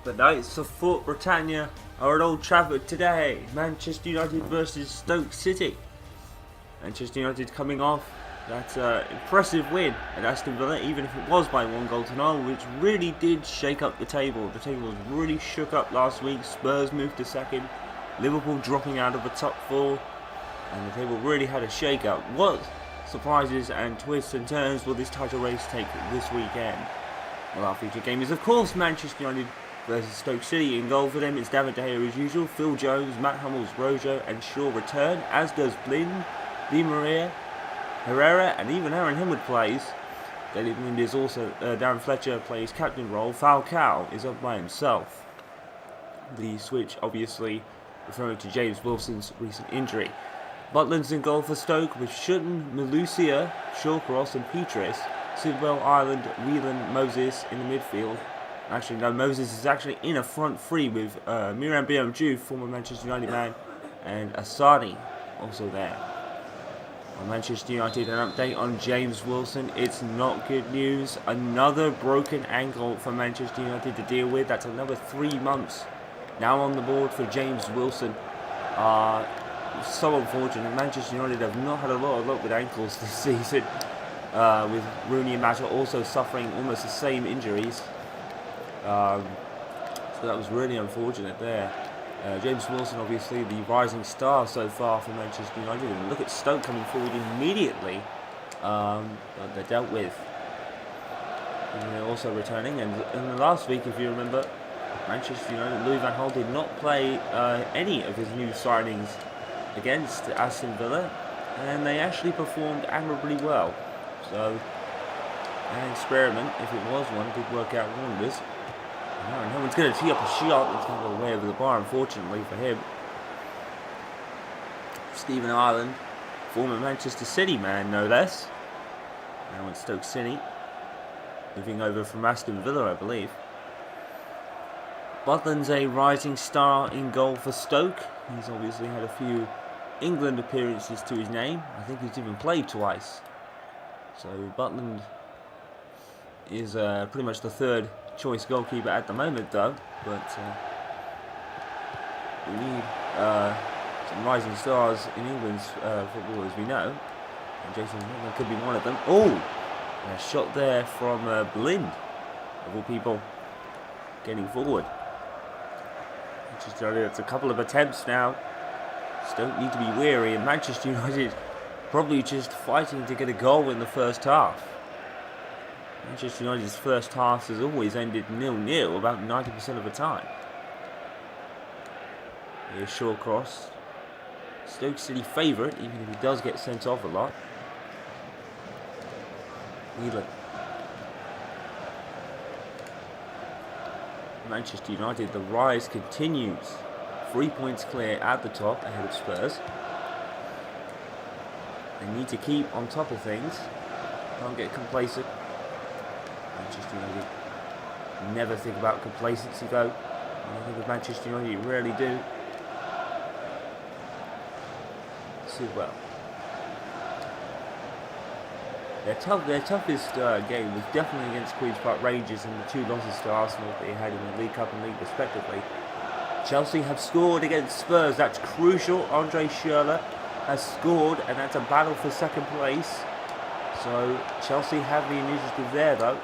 The Knights of Fort Britannia are at Old Trafford today. Manchester United versus Stoke City. Manchester United coming off that impressive win at Aston Villa, even if it was by 1-0, which really did shake up the table. The table was really shook up last week. Spurs moved to second, Liverpool dropping out of the top four, and the table really had a shake up. What surprises and twists and turns will this title race take this weekend? Well, our featured game is, of course, Manchester United versus Stoke City. In goal for them, it's David De Gea as usual. Phil Jones, Matt Hummels, Rojo and Shaw return, as does Blind, Di Maria, Herrera, and even Aaron Hemwood plays. Daily Blind is also, Darren Fletcher plays captain role. Falcao is up by himself. The switch obviously referring to James Wilson's recent injury. Butland's in goal for Stoke with Shutton, Malusia, Shawcross and Petrus. Sidwell, Ireland, Whelan, Moses in the midfield. Actually, no, Moses is actually in a front three with Miran Biamju, former Manchester United man, and Asadi also there. On Manchester United, an update on James Wilson. It's not good news. Another broken ankle for Manchester United to deal with. That's another 3 months now on the board for James Wilson. So unfortunate. Manchester United have not had a lot of luck with ankles this season, with Rooney and Mata also suffering almost the same injuries. So that was really unfortunate there. James Wilson, obviously the rising star so far for Manchester United. And look at Stoke coming forward immediately. But they're dealt with. And they're also returning. And in the last week, if you remember, Manchester United, Louis Van Gaal did not play any of his new signings against Aston Villa. And they actually performed admirably well. So, an experiment, if it was one, did work out wonders. No one's going to tee up a shot. It's going to go way over the bar, unfortunately for him. Stephen Ireland, former Manchester City man, no less. Now in Stoke City. Moving over from Aston Villa, I believe. Butland's a rising star in goal for Stoke. He's obviously had a few England appearances to his name. I think he's even played twice. So Butland is pretty much the third choice goalkeeper at the moment, though. But we need some rising stars in England's football, as we know. And Jason Butland could be one of them. Oh, a shot there from Blind, of all people, getting forward. It's a couple of attempts now. Stoke need to be wary, and Manchester United probably just fighting to get a goal in the first half. Manchester United's first half has always ended 0-0 about 90% of the time. Here's Shawcross. Stoke City favourite, even if he does get sent off a lot. Whelan. Manchester United, the rise continues. 3 points clear at the top ahead of Spurs. They need to keep on top of things. Can't get complacent. Manchester United never think about complacency, though. I think with Manchester United, you rarely do. Sidwell. Their toughest game was definitely against Queen's Park Rangers and the 2 losses to Arsenal that they had in the League Cup and League respectively. Chelsea have scored against Spurs. That's crucial. Andre Schürrle has scored, and that's a battle for second place. So Chelsea have the initiative there, though.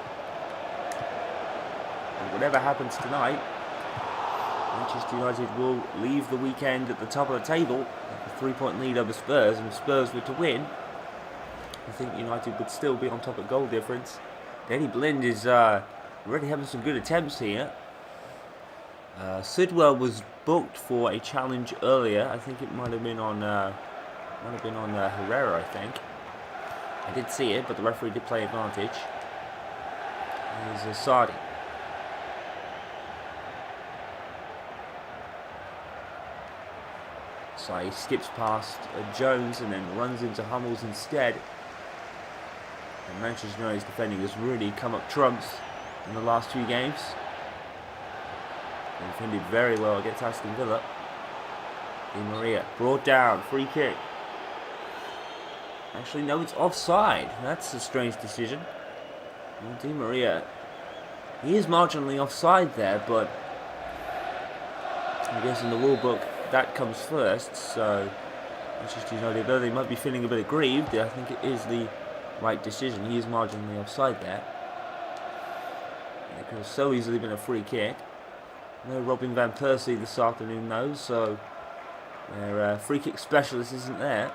And whatever happens tonight, Manchester United will leave the weekend at the top of the table with a 3-point lead over Spurs. And if Spurs were to win, I think United would still be on top of goal difference. Danny Blind is already having some good attempts here. Sidwell was booked for a challenge earlier. I think it might have been on Herrera, I think. I did see it, but the referee did play advantage. Here's Asadi. So he skips past Jones and then runs into Hummels instead. And Manchester United's defending has really come up trumps in the last 2 games. They defended very well against Aston Villa. Di Maria brought down, free kick. Actually, no, it's offside. That's a strange decision. Di Maria, he is marginally offside there, but I guess in the rule book that comes first, so Manchester United, though they might be feeling a bit aggrieved, I think it is the right decision. He is marginally offside there. It could have so easily been a free kick. No Robin Van Persie this afternoon though, so their free kick specialist isn't there.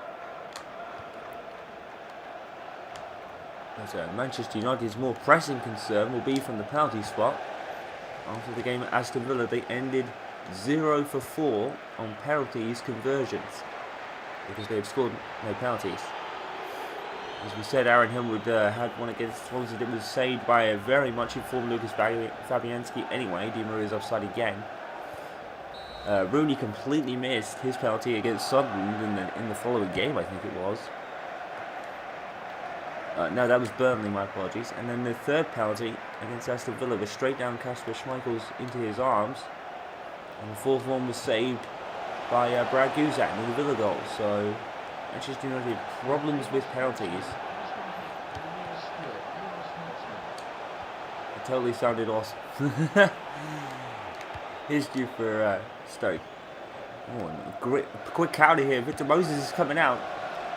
But Manchester United's more pressing concern will be from the penalty spot. After the game at Aston Villa, they ended 0 for 4 on penalties conversions because they had scored no penalties. As we said, Aaron Hillwood had one against Swansea that was saved by a very much informed Lucas Fabianski anyway. Di Maria's offside again. Rooney completely missed his penalty against Sunderland in the following game, I think it was. No, that was Burnley, my apologies. And then the third penalty against Aston Villa was straight down Kasper Schmeichel's into his arms. And the fourth one was saved by Brad Guzak in the Villa goal. So Manchester United problems with penalties. It totally sounded awesome. Here's due for Stoke. Oh, great, quick counter here. Victor Moses is coming out.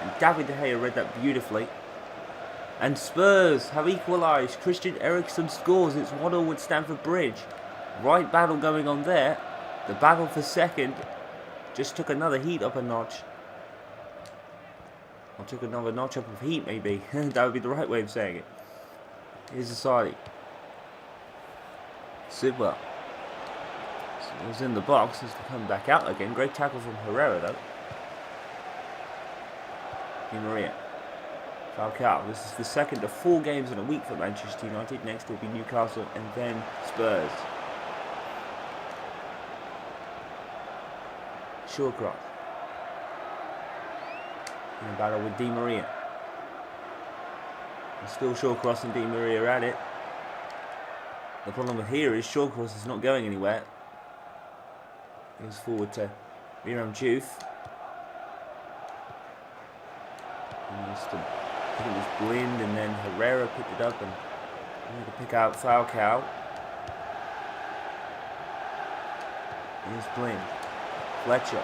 And David De Gea read that beautifully. And Spurs have equalised. Christian Eriksen scores. It's 1-1 at Stamford Bridge. Right battle going on there. The battle for second just took another heat up a notch. Or took another notch up of heat, maybe. That would be the right way of saying it. Here's Asadi. Sidwell. It was in the box. He's come back out again. Great tackle from Herrera, though. Di Maria. Falcao. This is the second of 4 games in a week for Manchester United. Next will be Newcastle and then Spurs. Shawcross. In a battle with Di Maria. And still Shawcross and Di Maria at it. The problem with here is Shawcross is not going anywhere. Goes forward to Miram Diouf. I think it was Blind and then Herrera picked it up and wanted to pick out Falcao. Here's Blind. Fletcher.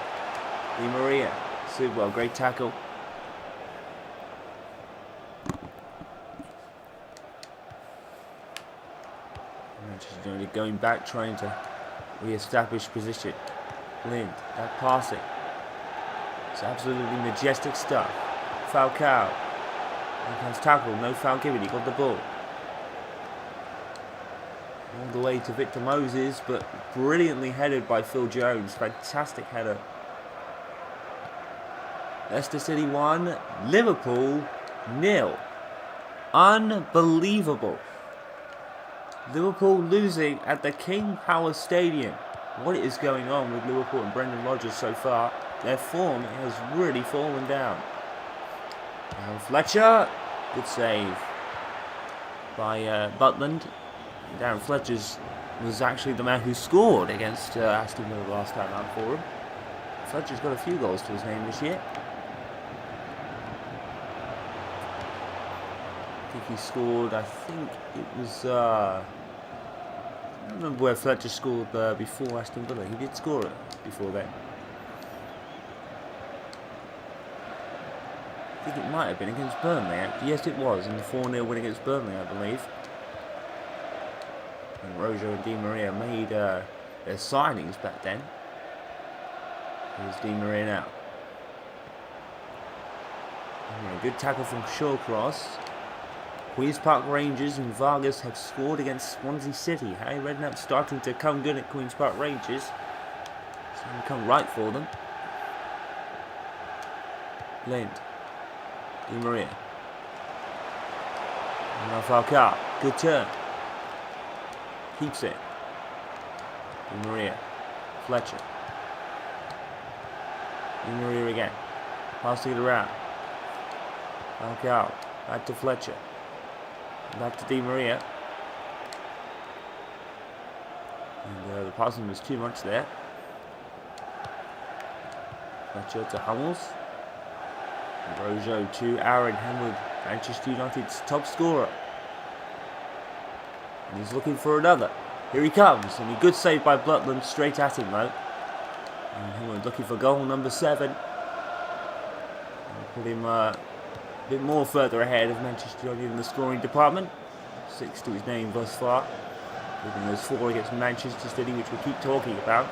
Di Maria. Sidwell, great tackle. Manchester United going back, trying to re-establish position. Blind, that passing. It's absolutely majestic stuff. Falcao. Here comes tackle, no foul given, he got the ball. All the way to Victor Moses, but brilliantly headed by Phil Jones. Fantastic header. Leicester City 1, Liverpool 0. Unbelievable. Liverpool losing at the King Power Stadium. What is going on with Liverpool and Brendan Rodgers so far? Their form has really fallen down. And Fletcher, good save by Butland. Darren Fletcher's was actually the man who scored against Aston Villa last time out for him. Fletcher's got a few goals to his name this year. I think he scored, I think it was, I don't remember where Fletcher scored before Aston Villa. He did score it before then. I think it might have been against Burnley. Yes, it was in the 4-0 win against Burnley, I believe. And Rojo and Di Maria made their signings back then. Here's Di Maria now. Good tackle from Shawcross. Queen's Park Rangers and Vargas have scored against Swansea City. Harry Redknapp starting to come good at Queen's Park Rangers. Starting to come right for them. Lind. Di Maria. And now Falcao. Good turn. Keeps it. Di Maria. Fletcher. Di Maria again. Passing it around. Falcao. Back to Fletcher. Back to Di Maria. And the passing was too much there. Fletcher to Hummels. Rojo to Aaron Hillwood, Manchester United's top scorer. And he's looking for another. Here he comes, and a good save by Butland, straight at him though. And we're looking for goal number 7. Put him a bit more further ahead of Manchester United in the scoring department. 6 to his name thus far. Including those 4 against Manchester City, which we keep talking about.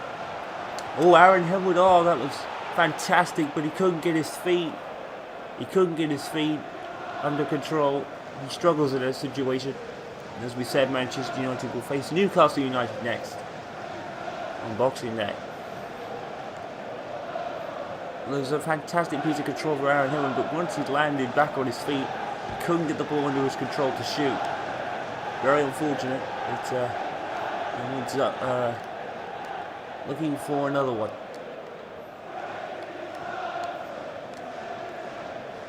Oh, Aaron Henwood, oh, that was fantastic, but he couldn't get his feet. He couldn't get his feet under control. He struggles in that situation. And as we said, Manchester United will face Newcastle United next on Boxing Day. It was a fantastic piece of control for Aaron Henwood, but once he landed back on his feet, he couldn't get the ball under his control to shoot. Very unfortunate. He ends up looking for another one.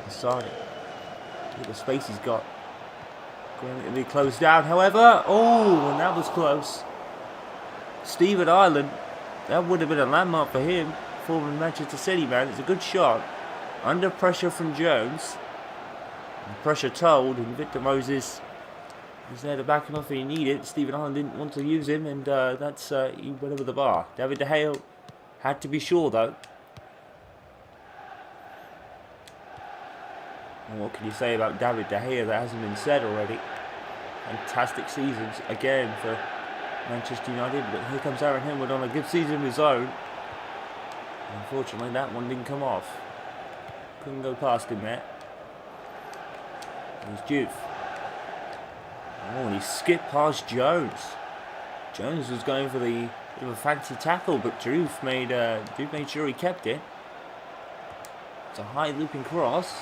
Sorry. Look at the space he's got. Going to be closed down, however. Oh, and that was close. Stephen Ireland. That would have been a landmark for him. Former Manchester City man. It's a good shot. Under pressure from Jones. And pressure told, and Victor Moses was there to back him up if he needed. Stephen Ireland didn't want to use him, and he went over the bar. David De Gea had to be sure, though. And what can you say about David De Gea that hasn't been said already? Fantastic seasons again for Manchester United, but here comes Aaron Henwood on a good season of his own. Unfortunately, that one didn't come off. Couldn't go past him there. Here's Juve. Oh, and he skipped past Jones. Jones was going for the bit of a fancy tackle, but Juve made sure he kept it. It's a high looping cross.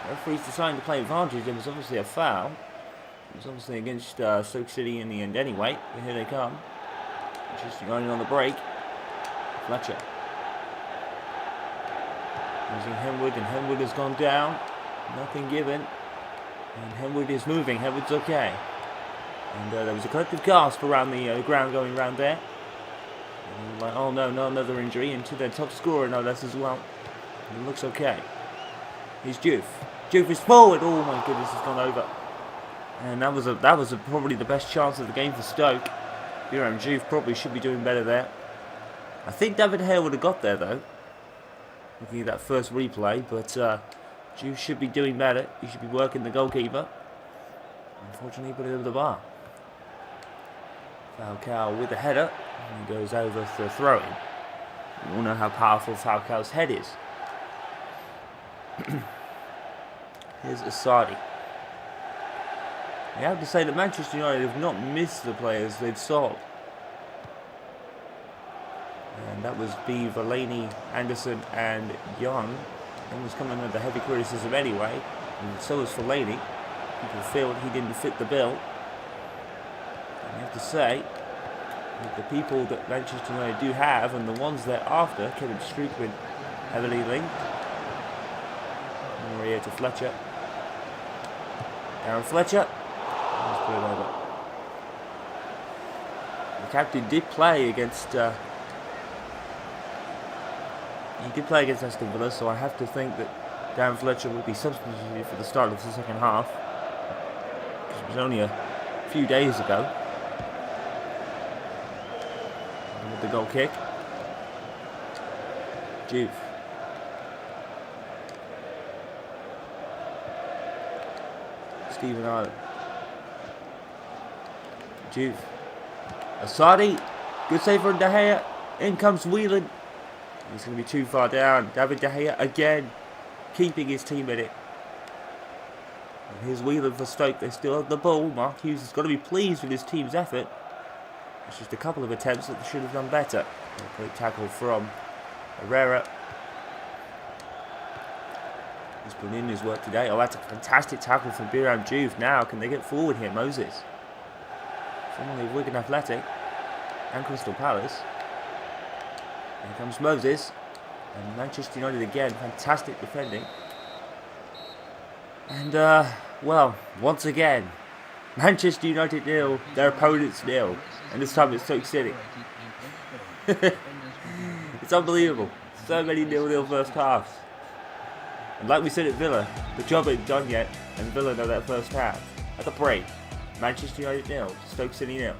Referee's deciding to play advantage. There was obviously a foul. It was obviously against Stoke City in the end anyway. But here they come. Just going on the break. Fletcher. Using Henwood, and Henwood has gone down. Nothing given. And Henwood is moving. Henwood's okay. And there was a collective gasp around the ground going round there. And like, oh no, another injury. And to their top scorer, no less as well. And it looks okay. Here's Juve. Juve is forward. Oh my goodness, it's gone over. And that was probably the best chance of the game for Stoke. Juve probably should be doing better there. I think David Hale would have got there though. Looking at that first replay, but Juve should be doing better. He should be working the goalkeeper. Unfortunately, he put it over the bar. Falcao with the header. And he goes over for a throw-in. We all know how powerful Falcao's head is. Here's Asadi. You have to say that Manchester United have not missed the players they've sold. And that was Fellaini, Anderson and Young. One was coming under heavy criticism anyway. And so was Fellaini. People feel he didn't fit the bill. And you have to say that the people that Manchester United do have and the ones they're after, Kevin Streetman heavily linked. Maria to Fletcher. Aaron Fletcher. Let's put it over. The captain did play against Aston Villa, so I have to think that Darren Fletcher will be substituted for the start of the second half. Because it was only a few days ago. And with the goal kick. Juve. Stephen Ireland. Juve. Asadi. Good save from De Gea. In comes Whelan. He's going to be too far down. David De Gea again. Keeping his team in it. And here's Whelan for Stoke. They still have the ball. Mark Hughes has got to be pleased with his team's effort. It's just a couple of attempts that they should have done better. A great tackle from Herrera. He's put in his work today. Oh, that's a fantastic tackle from Juve. Now, can they get forward here? Moses. Formerly of Wigan Athletic and Crystal Palace. Here comes Moses. And Manchester United again. Fantastic defending. And, well, once again, Manchester United nil, their opponents nil. And this time it's Stoke City. It's unbelievable. So many 0-0 first halves. And like we said at Villa, the job ain't done yet, and Villa know that first half. At the break, Manchester United nil, Stoke City nil.